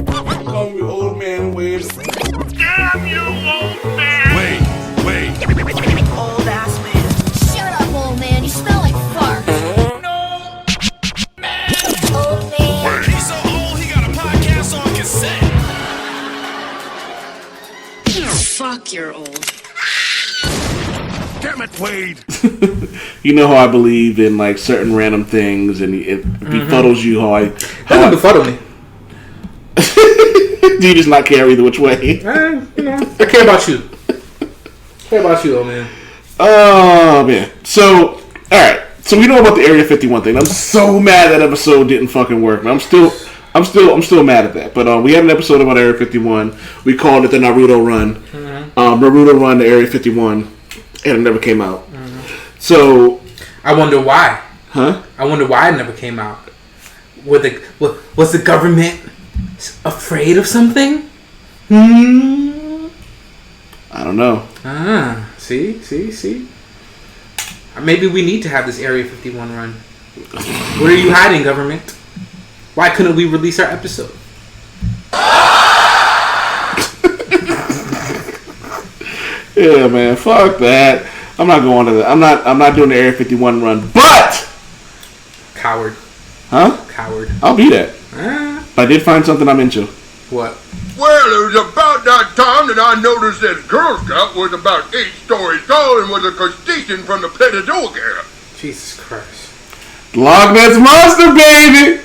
Call me old man Wade. Damn you, old man! Wait. Old ass man. Shut up, old man. You smell like fart. No! Old man. He's so old, he got a podcast on cassette. Fuck, you're old. Damn it, Wade. You know how I believe in like certain random things, and if he befuddles you, Doesn't befuddle me. do you just not care either which way? You know, I care about you. Care about you, old man. Oh man. So, all right. So we know about the Area 51 thing. I'm so mad that episode didn't fucking work. Man. I'm still mad at that. But we had an episode about Area 51. We called it the Naruto Run. Naruto Run to Area 51, and it never came out. So I wonder why. Huh? I wonder why it never came out. Was the government afraid of something? I don't know. See. Maybe we need to have this Area 51 run. What are you hiding, government? Why couldn't we release our episode? Yeah, man. Fuck that. I'm not going to that. I'm not doing the Area 51 run. But Coward. Huh? Coward. I'll be that. I did find something I'm into. What? Well, it was about that time that I noticed this Girl Scout was about 8 stories tall and was a crustacean from the Paleozoic era. Jesus Christ. Loch Ness Monster, baby!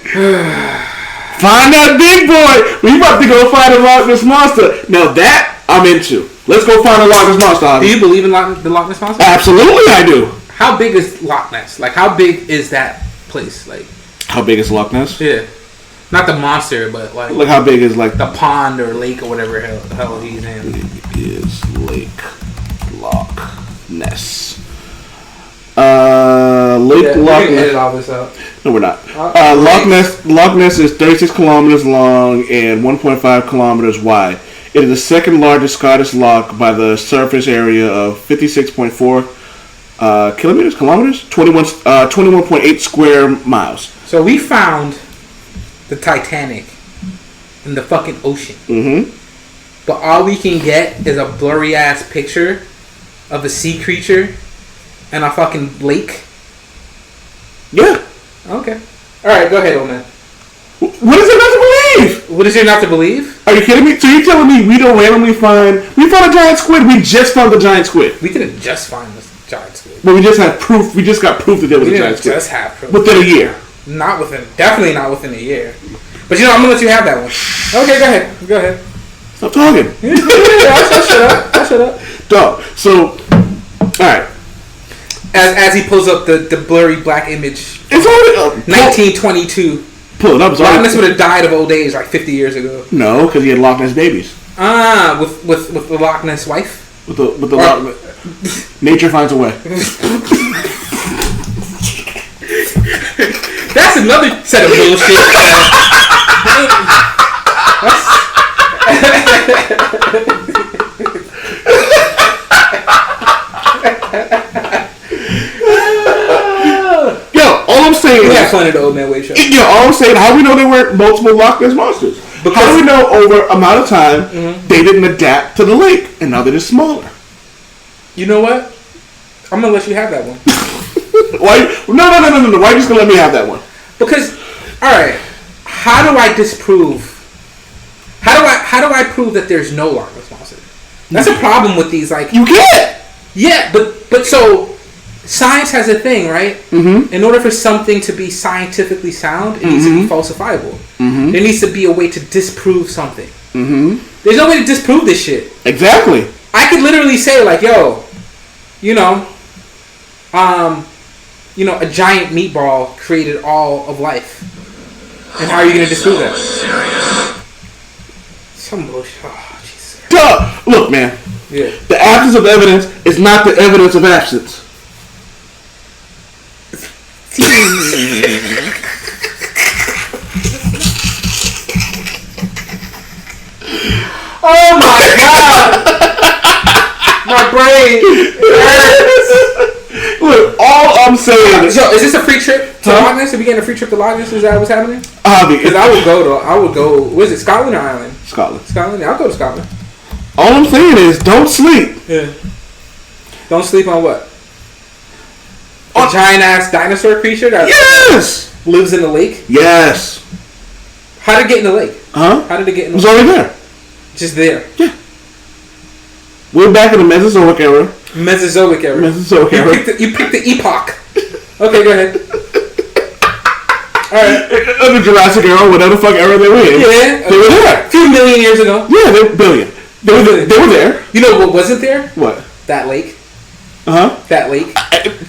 Find that big boy! We about to go find a Loch Ness Monster. Now that I'm into. Let's go find a Loch Ness Monster, Javi. Do you believe in the Loch Ness Monster? Absolutely, I do. How big is Loch Ness? Like, how big is that place? Like, how big is Loch Ness? Yeah. Not the monster, but like... Like, how big is, like... the pond or lake or whatever hell he's in. It is Lake Loch Ness. Loch Ness. Edit all this out. No, we're not. Loch Ness is 36 kilometers long and 1.5 kilometers wide. It is the second largest Scottish loch by the surface area of 56.4 kilometers? 21.8 square miles. So we found the Titanic in the fucking ocean. Mm-hmm. But all we can get is a blurry ass picture of a sea creature and a fucking lake. Yeah. Okay. Alright, go ahead, old man. What is there not to believe? What is there not to believe? Are you kidding me? So you're telling me we don't randomly find... We found a giant squid. We just found the giant squid. We didn't just find the giant squid. But we just had proof. We just got proof that there was a giant squid. We didn't just have proof. Within a year. Definitely not within a year. But you know, I'm gonna let you have that one. Okay, go ahead. Stop talking. I'll shut up. Dog. So, alright. As he pulls up the blurry black image. It's already 1922. Pull it up. Loch Ness would have died of old age like 50 years ago. No, because he had Loch Ness babies. With the Loch Ness wife? With the Loch Ness. Nature finds a way. That's another set of bullshit. All I'm saying we have fun at the Old Man Wade show. Yeah, all I'm saying, how do we know there weren't multiple Loch Ness monsters? Because how do we know over amount of time they didn't adapt to the lake and now they're just smaller? You know what? I'm gonna let you have that one. Why? No. Why are you just gonna let me have that one? Because, all right, how do I disprove? How do I prove that there's no Loch Ness monster? That's a problem with these. Like you can't. Yeah, but so. Science has a thing, right? Mm-hmm. In order for something to be scientifically sound, it needs to be falsifiable. Mm-hmm. There needs to be a way to disprove something. Mm-hmm. There's no way to disprove this shit. Exactly. I could literally say, like, yo, a giant meatball created all of life. And how are you going to disprove that? Some bullshit. Oh, Jesus. Duh! Look, man. Yeah. The absence of evidence is not the evidence of absence. Oh my god! My brain hurts. Look, all I'm saying. So, is this a free trip to Loch Ness? Are we getting a free trip to Loch Ness? Is that what's happening? Because I would go. Was it Scotland or Ireland? Scotland. Scotland. Yeah, I'll go to Scotland. All I'm saying is, don't sleep. Yeah. Don't sleep on what? A giant ass dinosaur creature that lives in the lake. Yes. How did it get in the lake? Huh? How did it get in the lake? It was lake? already there. Just there. Yeah. We're back in the Mesozoic era. Mesozoic era. You picked the epoch. Okay, go ahead. Alright. The Jurassic era, whatever the fuck era they were in. Yeah. They were there. A few million years ago. Yeah, they were billion. They were there. You know what wasn't there? What? That lake. That lake.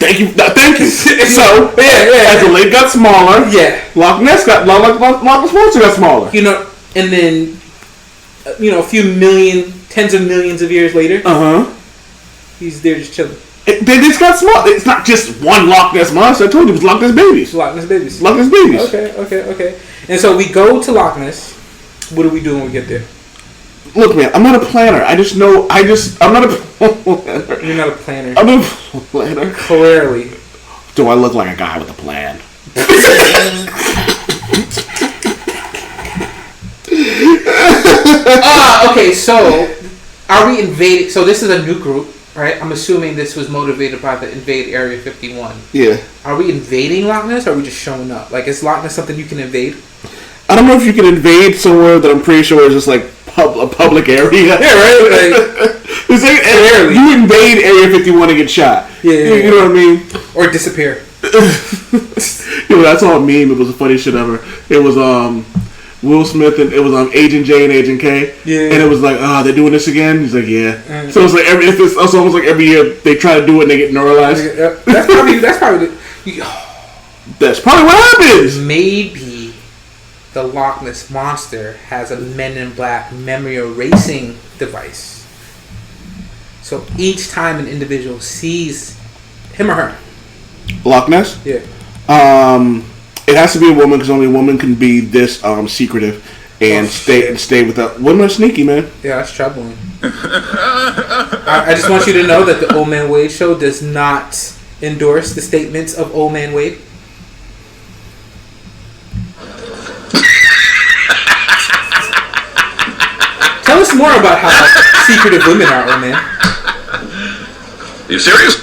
Thank you. So, as the lake got smaller, Loch Ness Monster got smaller. You know, and then, a few million, tens of millions of years later, he's there just chilling. They just got small. It's not just one Loch Ness Monster. I told you it was Loch Ness babies. Loch Ness babies. Loch Ness babies. Okay. And so we go to Loch Ness. What do we do when we get there? Look, man, I'm not a planner. I'm not a planner. You're not a planner. I'm not a planner. Clearly. Do I look like a guy with a plan? Okay, so are we invading? So this is a new group, right? I'm assuming this was motivated by the invade Area 51. Yeah. Are we invading Loch Ness, or are we just showing up? Like, is Loch Ness something you can invade? I don't know if you can invade somewhere that I'm pretty sure is just like a public area. Yeah, right. Like, you invade Area 51 and get shot. Yeah. You know what I mean? Or disappear. That's all meme. It was the funniest shit ever. It was Will Smith and it was Agent J and Agent K. Yeah. And it was like, they're doing this again. He's like, yeah. So it's like it's almost like every year they try to do it and they get neuralized. That's probably what happens. Maybe the Loch Ness Monster has a Men in Black memory erasing device. So each time an individual sees him or her, Loch Ness? Yeah. It has to be a woman because only a woman can be this secretive and stay without. Women are sneaky, man. Yeah, that's troubling. I just want you to know that the Old Man Wade Show does not endorse the statements of Old Man Wade. Tell us more about how secretive women are, old man. You serious?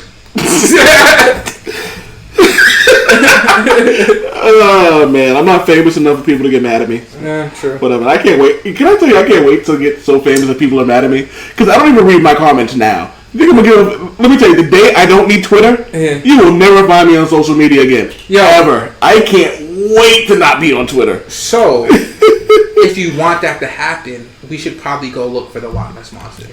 Oh man, I'm not famous enough for people to get mad at me. Yeah, true. Whatever. I can't wait. Can I tell you? I can't wait to get so famous that people are mad at me because I don't even read my comments now. You think I'm gonna give? Let me tell you, the day I don't need Twitter, you will never find me on social media again. Ever. I can't wait to not be on Twitter. So, if you want that to happen, we should probably go look for the Loch Ness Monster.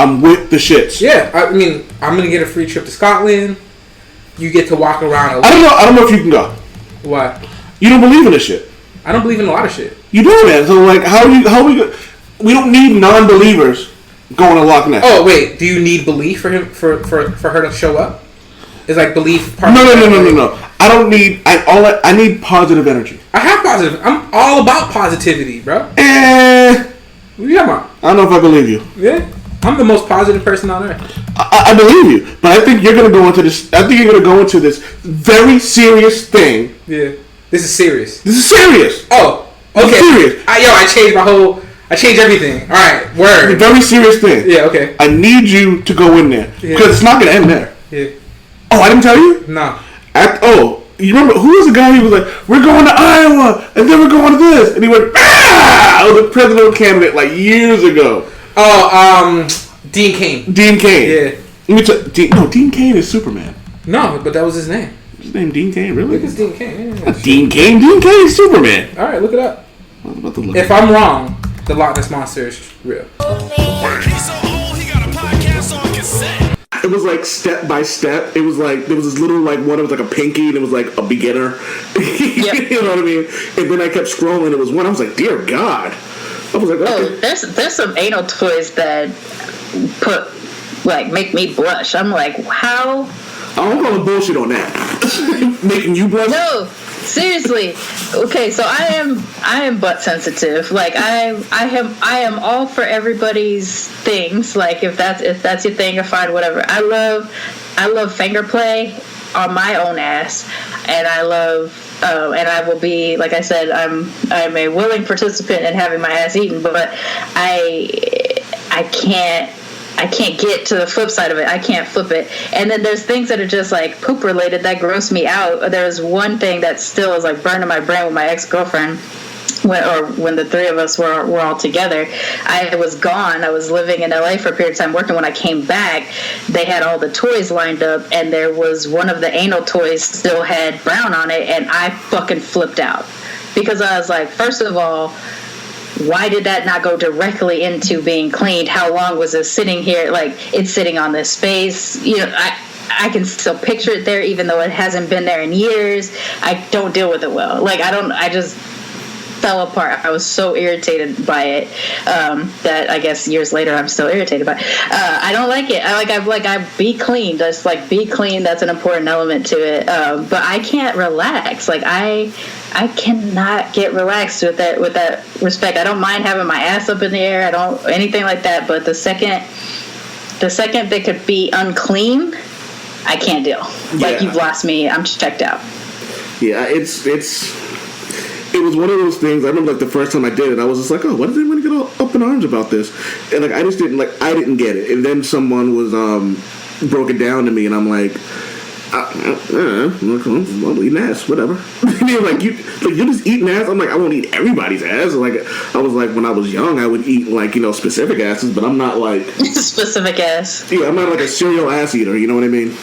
I'm with the shits. Yeah, I mean, I'm gonna get a free trip to Scotland. You get to walk around. I don't know if you can go. Why? You don't believe in this shit. I don't believe in a lot of shit. You do, man. So like, we don't need non-believers going to Loch Ness. Oh wait, do you need belief for her to show up? Is like belief part? No. I don't need. I need positive energy. I have positive. I'm all about positivity, bro. What are you talking about? I don't know if I believe you. Yeah. I'm the most positive person on earth. I believe you, but I think you're gonna go into this. I think you're gonna go into this very serious thing. Yeah, this is serious. This is serious. Oh, okay. This is serious. I changed everything. All right, word. It's a very serious thing. Yeah, okay. I need you to go in there because it's not gonna end there. Yeah. Oh, I didn't tell you. No. You remember who was the guy who was like, "We're going to Iowa, and then we're going to this," and he went, "Ah!" I was a presidential candidate like years ago. Oh, Dean Cain. Dean Cain. Yeah. Let me tell Dean Cain is Superman. No, but that was his name. His name Dean Cain, really? Look at Dean Cain. Yeah, Dean Cain. Dean Cain is Superman. All right, look it up. I'm about to look. If I'm wrong, the Loch Ness Monster is real. He's so old, he got a podcast on cassette. It was like step by step. It was like there was this little like one. It was like a pinky, and it was like a beginner. Yep. You know what I mean? And then I kept scrolling. It was one. I was like, dear God. I was like, okay. There's some anal toys that make me blush. I'm like, how? I don't call it bullshit on that. Making you blush? No, Seriously. Okay, so I am butt sensitive. Like I am all for everybody's things. Like if that's your thing, fine, whatever. I love finger play on my own ass, and I love and I will be, like I said, I'm a willing participant in having my ass eaten, but I can't get to the flip side of it. I can't flip it. And then there's things that are just like poop related that gross me out. There's one thing that still is like burned in my brain with my ex-girlfriend. When the three of us were all together. I was gone. I was living in LA for a period of time working. When I came back, they had all the toys lined up, and there was one of the anal toys still had brown on it, and I fucking flipped out. Because I was like, first of all, why did that not go directly into being cleaned? How long was it sitting here? Like, it's sitting on this space. You know, I can still picture it there, even though it hasn't been there in years. I don't deal with it well. Like, I just fell apart. I was so irritated by it that I guess years later I'm still irritated by it. I don't like it. I be clean. Just like be clean. That's an important element to it. But I can't relax. Like I cannot get relaxed with that respect. I don't mind having my ass up in the air. I don't anything like that. But the second they could be unclean, I can't deal. Like you've lost me. I'm checked out. Yeah, it was one of those things. I remember like the first time I did it, I was just like, oh, why does everyone get all up in arms about this? And like I didn't get it. And then someone was broke it down to me, and I'm like, I'm eating ass, whatever. And you're like, you're just eating ass. I'm like, I won't eat everybody's ass. Like I was like, when I was young, I would eat like specific asses, but I'm not like specific ass. Yeah, I'm not like a serial ass eater. You know what I mean?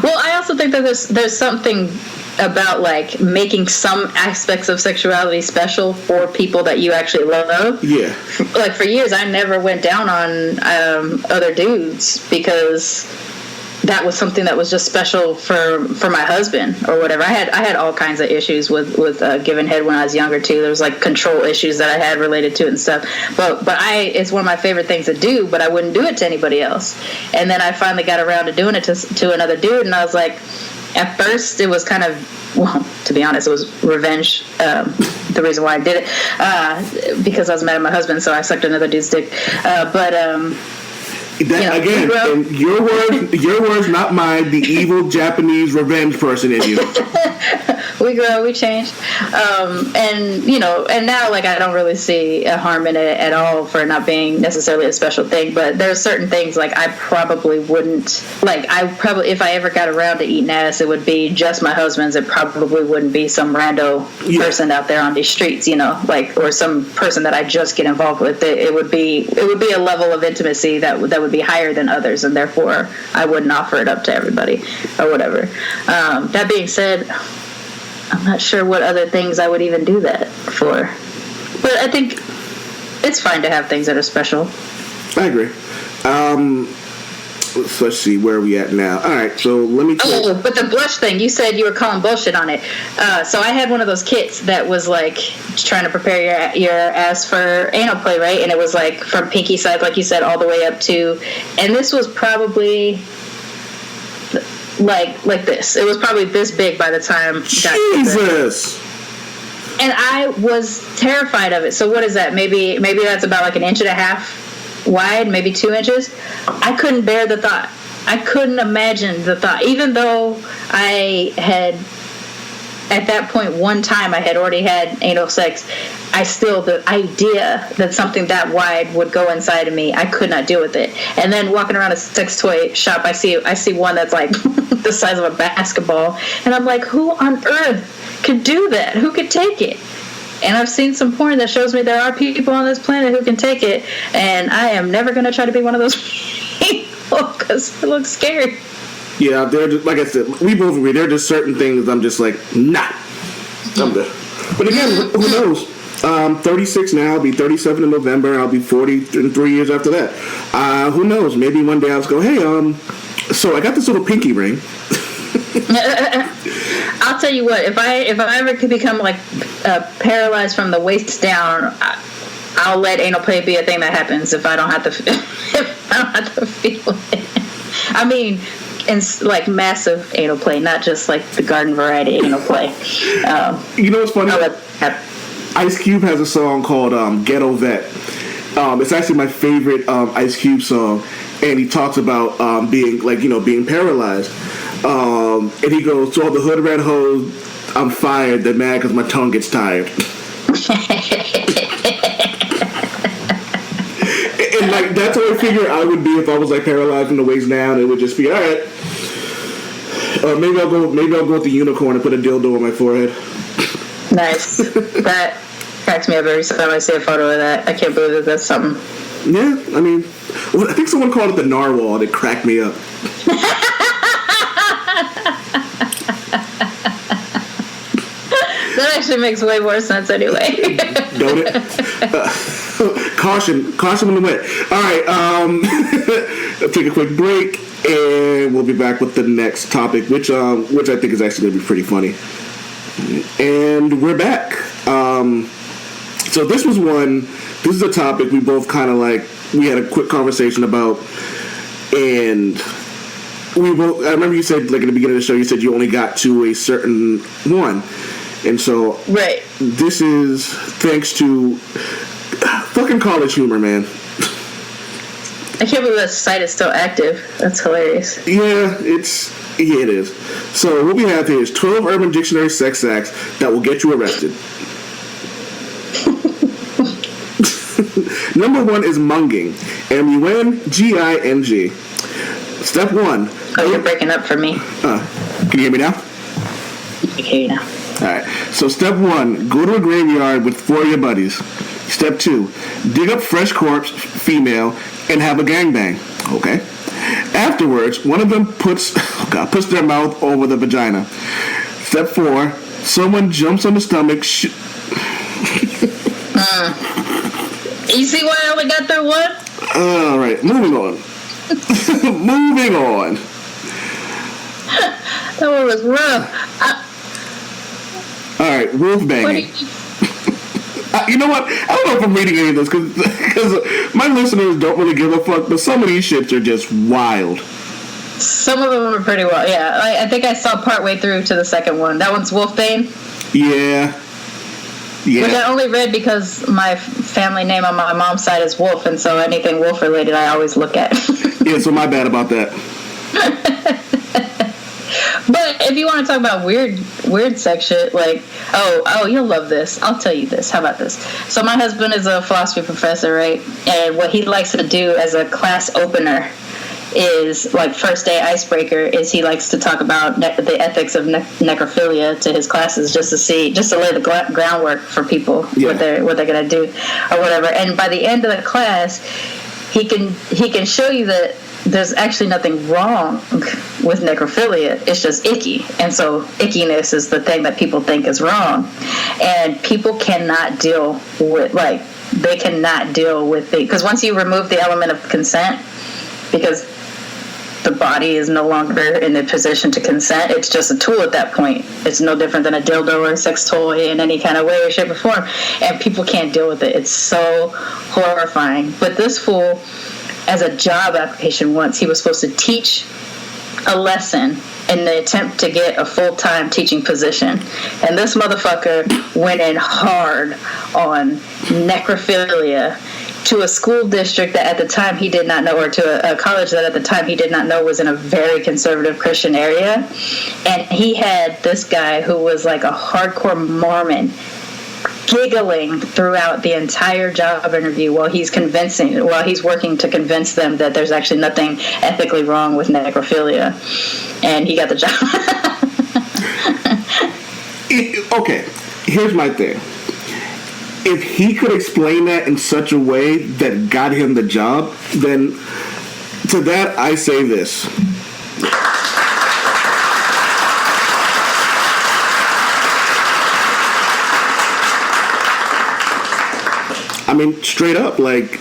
Well, I also think that there's something about like making some aspects of sexuality special for people that you actually love. Yeah. Like for years, I never went down on other dudes because that was something that was just special for my husband or whatever. I had all kinds of issues with giving head when I was younger too. There was like control issues that I had related to it and stuff. But it's one of my favorite things to do. But I wouldn't do it to anybody else. And then I finally got around to doing it to another dude, and I was like. At first, it was kind of, well, to be honest, it was revenge, the reason why I did it, because I was mad at my husband, so I sucked another dude's dick. Again, in your words, not mine, the evil Japanese revenge person in you. We grow, we change. And now, like, I don't really see a harm in it at all for not being necessarily a special thing, but there are certain things, like, I probably wouldn't, like, if I ever got around to eating ass, it would be just my husband's. It probably wouldn't be some rando person out there on these streets, like, or some person that I just get involved with. It would be a level of intimacy that would be higher than others, and therefore I wouldn't offer it up to everybody or whatever. That being said, I'm not sure what other things I would even do that for. But I think it's fine to have things that are special. I agree. Let's see, where are we at now? All right, so let me... but the blush thing, you said you were calling bullshit on it. So I had one of those kits that was like trying to prepare your ass for anal play, right? And it was like from pinky size, like you said, all the way up to... And this was probably... Like this. It was probably this big by the time. Jesus. And I was terrified of it. So what is that? Maybe that's about like 1.5 inches wide, maybe 2 inches. I couldn't bear the thought. I couldn't imagine the thought. Even though I had, at that point, one time I had already had anal sex, the idea that something that wide would go inside of me, I could not deal with it. And then walking around a sex toy shop, I see one that's like the size of a basketball, and I'm like, who on earth could do that? Who could take it? And I've seen some porn that shows me there are people on this planet who can take it, and I am never going to try to be one of those people because it looks scary. Yeah, they're just, like I said, we both agree. There are just certain things I'm just like, nah, I'm good. But again, who knows? 36 now, I'll be 37 in November, I'll be 40 in 3 years after that. Who knows? Maybe one day I'll just go, hey, so I got this little pinky ring. I'll tell you what, if I ever could become like paralyzed from the waist down, I'll let anal play be a thing that happens if I don't have to feel it. I mean, like massive anal play, not just like the garden variety anal play. You know what's funny? Ice Cube has a song called Ghetto Vet. It's actually my favorite Ice Cube song, and he talks about being paralyzed. And he goes, to all the hood rat hoes, I'm fired. They're mad because my tongue gets tired. And like that's how I figure I would be if I was like paralyzed from the waist down. It would just be all right. Maybe I'll go with the unicorn and put a dildo on my forehead. Nice. That cracks me up every time I see a photo of that. I can't believe that that's something. Yeah, I mean, I think someone called it the narwhal. It cracked me up. That actually makes way more sense anyway. Don't it? Caution on the way. All right, let's take a quick break, and we'll be back with the next topic, which I think is actually going to be pretty funny. And we're back. So this is a topic we both kind of we had a quick conversation about, and I remember you said, like, at the beginning of the show, you said you only got to a certain one. And so, right. This is thanks to fucking college humor, man. I can't believe that site is still active. That's hilarious. Yeah, it is. So what we have here is 12 Urban Dictionary sex acts that will get you arrested. Number 1 is munging. MUNGING. Step 1. Oh, you're breaking up for me. Can you hear me now? I can hear you now. Alright, so step 1, go to a graveyard with 4 of your buddies. Step 2, dig up fresh corpse, female, and have a gangbang. Okay. Afterwards, one of them puts their mouth over the vagina. Step 4, someone jumps on the stomach. You see why I only got through one? Alright, moving on. Moving on. That one was rough. Alright, wolf banging. You know what? I don't know if I'm reading any of this because my listeners don't really give a fuck, but some of these shits are just wild. Some of them are pretty wild. Yeah, I think I saw partway through to the second one. That one's Wolfbane. Yeah. Which I only read because my family name on my mom's side is Wolf, and so anything wolf related I always look at. Yeah, so my bad about that. But if you want to talk about weird sex shit, like, oh, you'll love this. I'll tell you this. How about this? So my husband is a philosophy professor, right? And what he likes to do as a class opener is, like, first day icebreaker, is he likes to talk about the ethics of necrophilia to his classes, just to lay the groundwork for people, what they're gonna do or whatever. And by the end of the class, he can show you that there's actually nothing wrong with necrophilia. It's just icky. And so ickiness is the thing that people think is wrong. And people cannot deal with, because once you remove the element of consent, because the body is no longer in the position to consent, it's just a tool at that point. It's no different than a dildo or a sex toy in any kind of way or shape or form. And people can't deal with it. It's so horrifying. But this fool, as a job application once, he was supposed to teach a lesson in the attempt to get a full-time teaching position. And this motherfucker went in hard on necrophilia to a school district that at the time he did not know, or to a college that at the time he did not know was in a very conservative Christian area. And he had this guy who was like a hardcore Mormon giggling throughout the entire job interview while he's working to convince them that there's actually nothing ethically wrong with necrophilia. And he got the job. Okay, here's my thing. If he could explain that in such a way that got him the job, then to that I say this. I mean, straight up, like,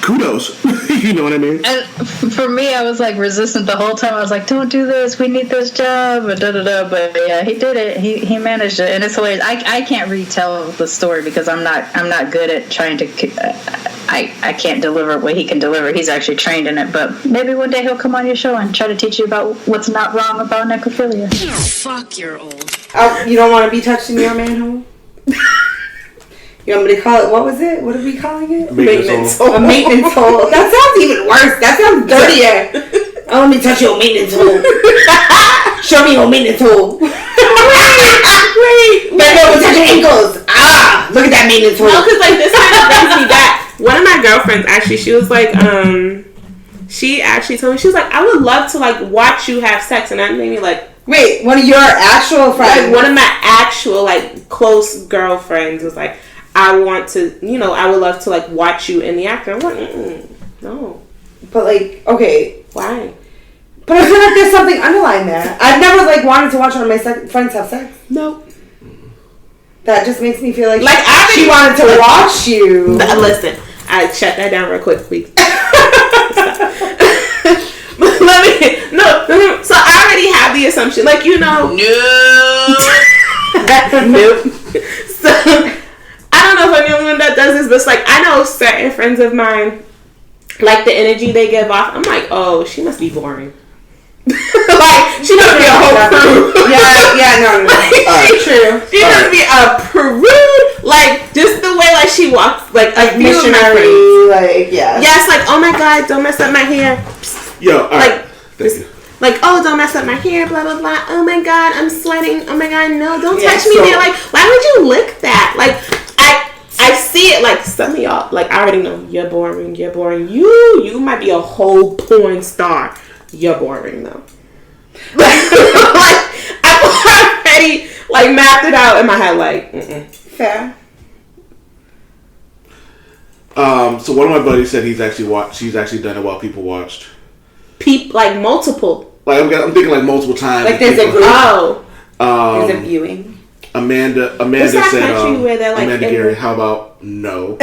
kudos. You know what I mean? And for me, I was like resistant the whole time. I was like, "Don't do this. We need this job." But But yeah, he did it. He managed it, and it's hilarious. I can't retell the story because I'm not good at trying to. I can't deliver what he can deliver. He's actually trained in it, but maybe one day he'll come on your show and try to teach you about what's not wrong about necrophilia. Fuck, you're old. You don't want to be touched in your manhole? You want me to call it, what was it? What are we calling it? Maintenance hole. A maintenance hole. That sounds even worse. That sounds dirtier. I want me to touch your maintenance hole. Show me your maintenance hole. Wait. But no, touch your ankles. Look at that maintenance hole. No, because like this kind of brings me back. One of my girlfriends actually, she was like, she actually told me, she was like, I would love to like watch you have sex, and that made me like, wait, one of your actual friends? Like one of my actual like close girlfriends was like, I want to, I would love to like watch you in the act. I'm like, no. But like, okay, why? But I feel like there's something underlying there. I've never like wanted to watch one of my friends have sex. No. That just makes me feel like she wanted to watch you. Listen, I shut that down real quick, please. No. So I already have the assumption, like no. Nope. So I don't know if I'm the only one that does this, but it's like I know certain friends of mine, like the energy they give off. I'm like, oh, she must be boring. Like she must be a whole prude. No. True. She must be a prude. Like just the way like she walks, like a missionary. Like yes, like oh my god, don't mess up my hair. Yo, like like oh don't mess up my hair, blah blah blah. Oh my god, I'm sweating. Oh my god, no, don't touch me there. Like why would you lick that? Like I see it like some of y'all. Like I already know you're boring. You're boring. You might be a whole porn star. You're boring though. Like I've already like mapped it out in my head. Like fair. So one of my buddies said he's actually done it while people watched. Like multiple. Like I'm thinking like multiple times. Like there's a group. There's a viewing. Amanda said, Amanda Gary, how about no?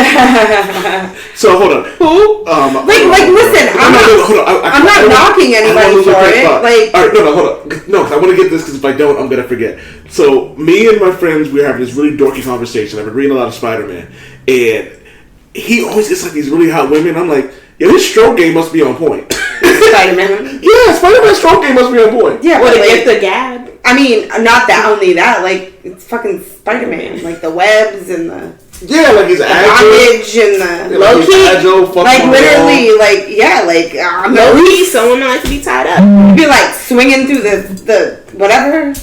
So hold on. Who? Listen, I'm not knocking anybody for it. Like, all right, no, hold on. No, because I want to get this because if I don't, I'm gonna forget. So me and my friends, we were having this really dorky conversation. I've been reading a lot of Spider-Man, and he always gets like these really hot women. I'm like, yeah, his stroke game must be on point. Spider-Man. Yeah, Spider-Man's stroke game must be on point. Yeah, well, to get the gab. I mean, not that only that. Like it's fucking Spider-Man. Like the webs and the like his bondage and the low key, like literally, like low key. Some women like to be tied up. Be like swinging through the whatever,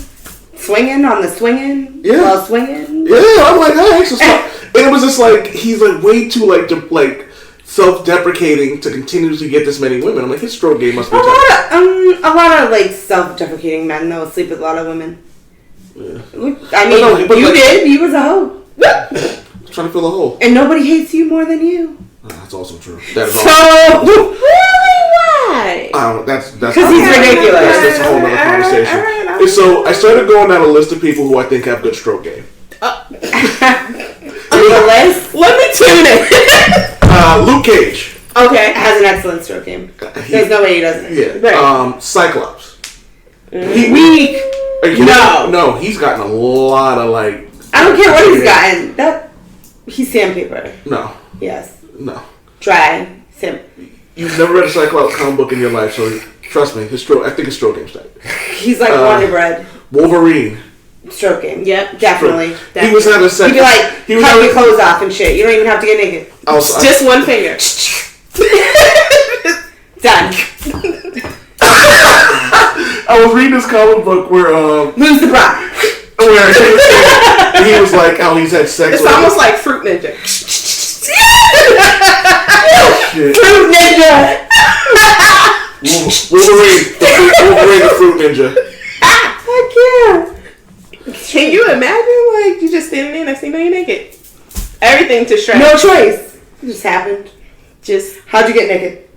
swinging on the swinging. Yeah, while swinging. Yeah, I'm like, hey, so stop. And it was just like he's like way too like self-deprecating to continuously get this many women. I'm like, his stroke game must be a lot of like self-deprecating men though sleep with a lot of women. Yeah. I mean, you did. You was a hoe. Trying to fill a hole. And nobody hates you more than you. That's also true. That is so really why? I don't know. That's because he's ridiculous. That's a whole other conversation. And so I started going down a list of people who I think have good stroke game. List? Let me tune it. Luke Cage. Okay. Has an excellent stroke game. There's no way he doesn't. Yeah. Right. Cyclops. Weak. No, he's gotten a lot of like. I don't care what he's gotten. He's sandpaper. No. Yes. No. Dry. You've never read a Cyclops comic book in your life, so trust me, I think his stroke game's tight. He's like Wonder Bread. Wolverine. Stroke game. Yep, definitely. He was having sex. He'd be like, cut your clothes off and shit. You don't even have to get naked. Just one finger. Done. I was reading this comic book where lose the bra. Where he was like how he's had sex. It's almost like Fruit Ninja. Fruit Ninja. Wolverine the Fruit Ninja. Heck yeah. Can you imagine, like, you just standing there and next thing you know you're naked? Everything to Shrek. No choice. It just happened. How'd you get naked?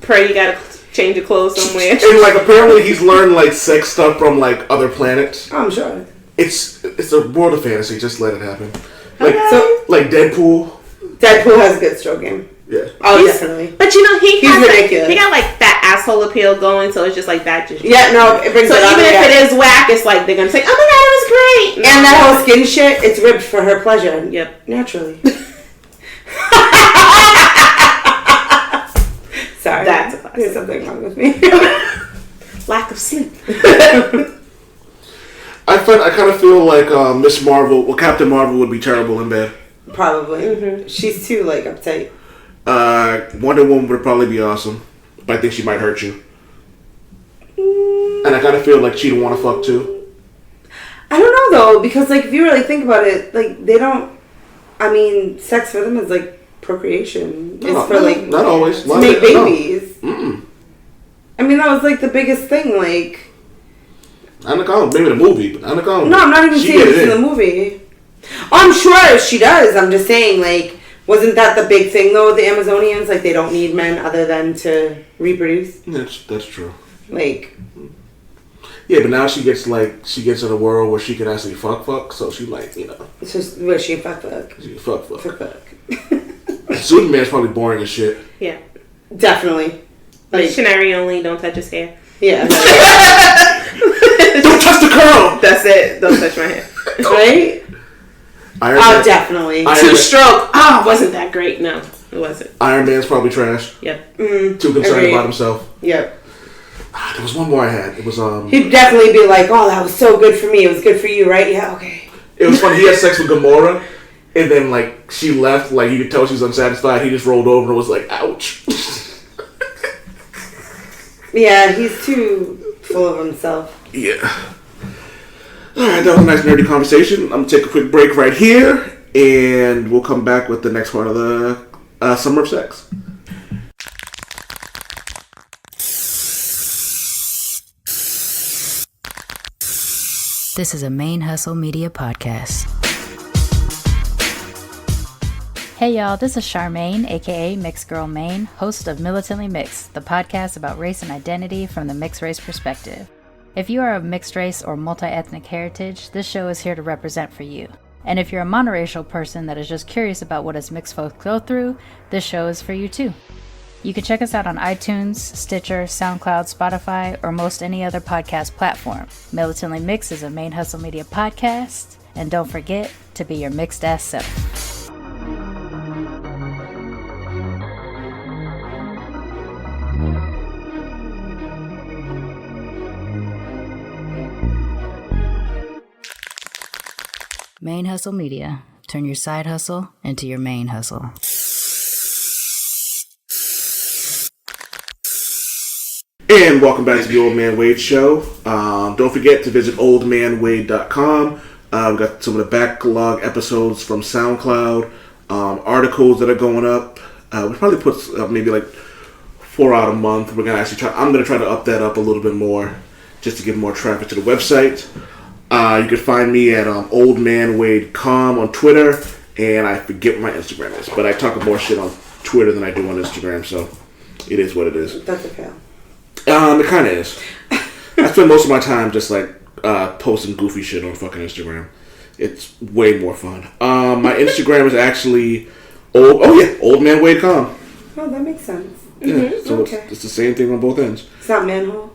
Pray you gotta change your clothes somewhere. And, like, apparently he's learned, like, sex stuff from, like, other planets. I'm sure. It's a world of fantasy. Just let it happen. Like, like Deadpool. Deadpool has a good stroke game. Yeah. Oh, definitely. But you know, he's ridiculous. He got like that asshole appeal going, so it's just like that. Just yeah, no, it brings. So even if it is whack, it's like they're gonna say, "Oh my god, it was great." And that whole skin shit, it's ribbed for her pleasure. Yep, naturally. Sorry. That's a classic. There's something wrong with me. Lack of sleep. I kind of feel like Miss Marvel, Captain Marvel would be terrible in bed. Probably. Mm-hmm. She's too, like, uptight. Wonder Woman would probably be awesome, but I think she might hurt you. And I kind of feel like she'd want to fuck too. I don't know though, because like if you really think about it, like they don't. I mean, sex for them is like procreation. It's for like not always to make babies. No. I mean, that was like the biggest thing. Like, Anaconda, maybe the movie, but Anaconda. no, I'm not even saying it's in the movie. Oh, I'm sure she does. I'm just saying, like, wasn't that the big thing though? The Amazonians, like, they don't need men other than to reproduce. That's true. Like. Yeah, but now she gets in a world where she can actually fuck, so she like, you know. It's just where she can fuck. She can fuck. Superman's probably boring as shit. Yeah. Definitely. Like, Shinari only, don't touch his hair. Yeah. Don't touch the curl! That's it. Don't touch my hair. Right? Definitely. Two stroke. Wasn't that great? No, it wasn't. Iron Man's probably trash. Yep. Too concerned about himself. Yep. There was one more I had. It was He'd definitely be like, "Oh, that was so good for me. It was good for you, right? Yeah, okay." It was funny. He had sex with Gamora, and then like she left. Like you could tell she was unsatisfied. He just rolled over and was like, "Ouch." Yeah, he's too full of himself. Yeah. All right, that was a nice nerdy conversation. I'm gonna take a quick break right here, and we'll come back with the next part of the Summer of Sex. This is a ManeHustle Media podcast. Hey y'all, this is Sharmane, aka Mixed Girl Maine, host of Militantly Mixed, the podcast about race and identity from the mixed race perspective. If you are of mixed race or multi-ethnic heritage, this show is here to represent for you. And if you're a monoracial person that is just curious about what us mixed folks go through, this show is for you too. You can check us out on iTunes, Stitcher, SoundCloud, Spotify, or most any other podcast platform. Militantly Mixed is a ManeHustle Media podcast, and don't forget to be your mixed ass self. ManeHustle Media. Turn your side hustle into your main hustle. And welcome back to the Old Man Wade Show. Don't forget to visit oldmanwade.com. We've got some of the backlog episodes from SoundCloud, articles that are going up. We probably put up maybe like 4 out a month. I'm gonna try to up that up a little bit more, just to get more traffic to the website. You can find me at oldmanwade.com on Twitter, and I forget what my Instagram is, but I talk more shit on Twitter than I do on Instagram, so it is what it is. That's okay. It kind of is. I spend most of my time just like posting goofy shit on fucking Instagram. It's way more fun. My Instagram is actually oldmanwade.com. Oh, that makes sense. Yeah, Mm-hmm. so Okay. it's the same thing on both ends. It's not manhole.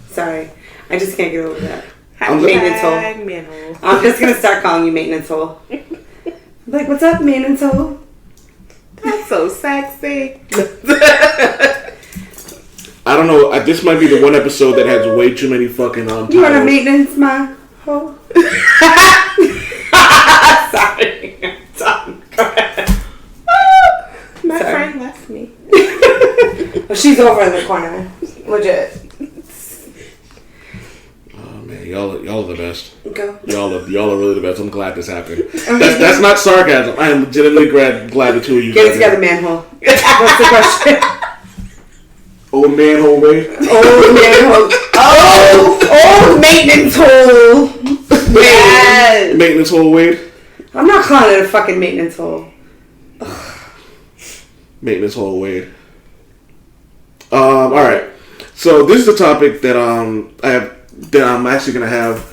Sorry, I just can't get over that. Maintenance hole. I'm just gonna start calling you maintenance hole. Like, what's up, maintenance hole? That's so sexy. I don't know. This might be the one episode that has way too many fucking titles. You wanna maintenance my hole? Sorry, I'm done. Go ahead. My Sorry. friend left me. Well, she's over in the corner. Legit. Oh man, y'all are the best. Go. Y'all are really the best. I'm glad this happened. That's not sarcasm. I am legitimately glad the two of you. Get it together, manhole. What's the question? Old manhole Wade. Old manhole. Old maintenance hole. Yes. Maintenance hole Wade. I'm not calling it a fucking maintenance hole. Maintenance hole Wade. All right. So this is a topic that I'm actually gonna have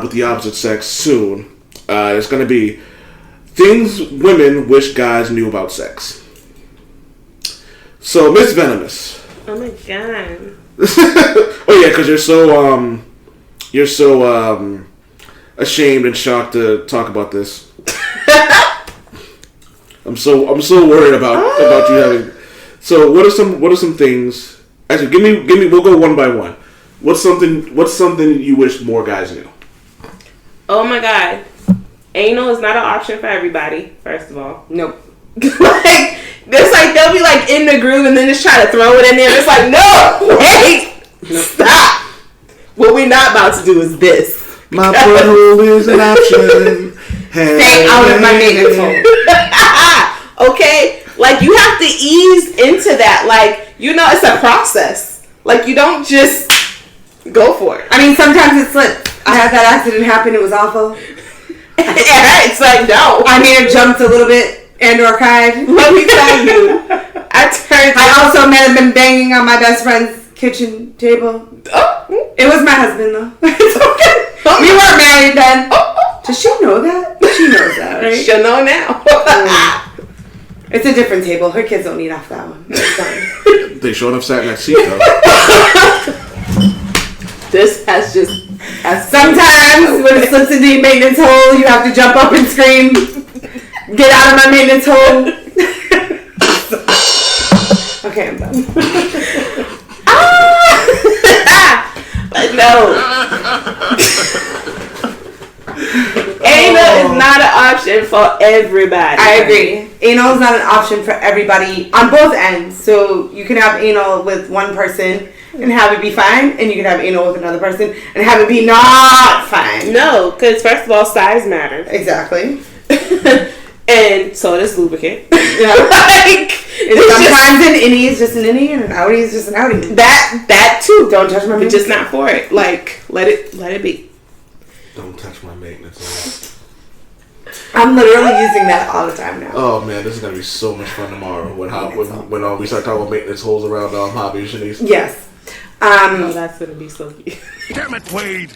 with the opposite sex soon. It's gonna be things women wish guys knew about sex. So Miss Venomous. Oh my god. Oh yeah, because you're so ashamed and shocked to talk about this. I'm so worried about you having. So what are some things? Actually, give me. We'll go one by one. What's something you wish more guys knew? Oh my god, anal is not an option for everybody. First of all, Nope. like there's like they'll be like in the groove and then just try to throw it in there. It's like no, wait, stop. What we're not about to do is this. My butthole is an option. Stay out of my maintenance hole. Okay, like you have to ease into that. Like it's a process. Like you don't just go for it. I mean, sometimes it slips. I had that accident happen. It was awful. It's like no. I may have jumped a little bit and/or cried. Let me tell you, I also may have been banging on my best friend's kitchen table. Oh, it was my husband though. It's okay. We weren't married then. Does she know that? She knows that, right? She'll know now. It's a different table. Her kids don't eat off that one. It's fine. They sure enough sat in that seat though. This has just. Sometimes when it slips into your maintenance hole, you have to jump up and scream, "Get out of my maintenance hole!" Okay, I'm done. But no. Anal is not an option for everybody. I agree. Anal is not an option for everybody on both ends. So you can have anal with one person and have it be fine, and you can have anal with another person and have it be not fine. No, because first of all, size matters. Exactly. And so does lubricant. Yeah. Sometimes an innie is just an innie and an outie is just an outie. That too. Don't touch my maintenance. Just not for it. Like let it be. Don't touch my maintenance. I'm literally using that all the time now. Oh man, this is gonna be so much fun tomorrow when we start talking about maintenance holes around hobby Shanice. Yes. Oh, that's gonna be so cute. Damn it, Wade.